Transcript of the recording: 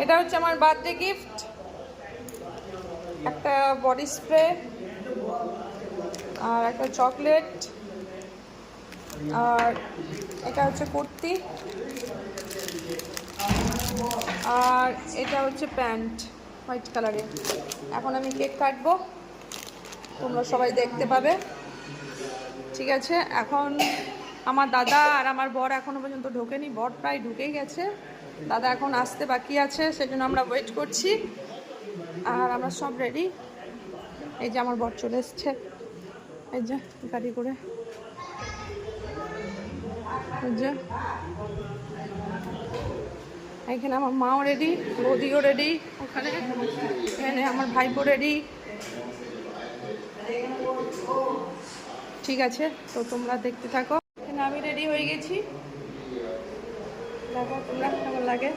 এটা হচ্ছে আমার বার্থডে গিফট, একটা বডি স্প্রে আর একটা চকলেট, আর এটা হচ্ছে কুর্তি, আর এটা হচ্ছে প্যান্ট হোয়াইট কালারের। এখন আমি কেক কাটবো, তোমরা সবাই দেখতে পাবে, ঠিক আছে? এখন আমার দাদা আর আমার বর এখনো পর্যন্ত ঢোকেনি, বর প্রায় ঢুকেই গেছে, দাদা এখন আসতে বাকি আছে, সেজন্য আমরা ওয়েট করছি। আর আমরা সব রেডি। এই যে আমার বর চলে এসছে, এই যে গাড়ি করে, এই যে এখানে আমার মাও রেডি, বৌদিও রেডি, ওখানে এখানে আমার ভাইপো রেডি, ঠিক আছে? তো তোমরা দেখতে থাকো। এখানে আমি রেডি হয়ে গেছি, দেখো তোমরা কেমন লাগে।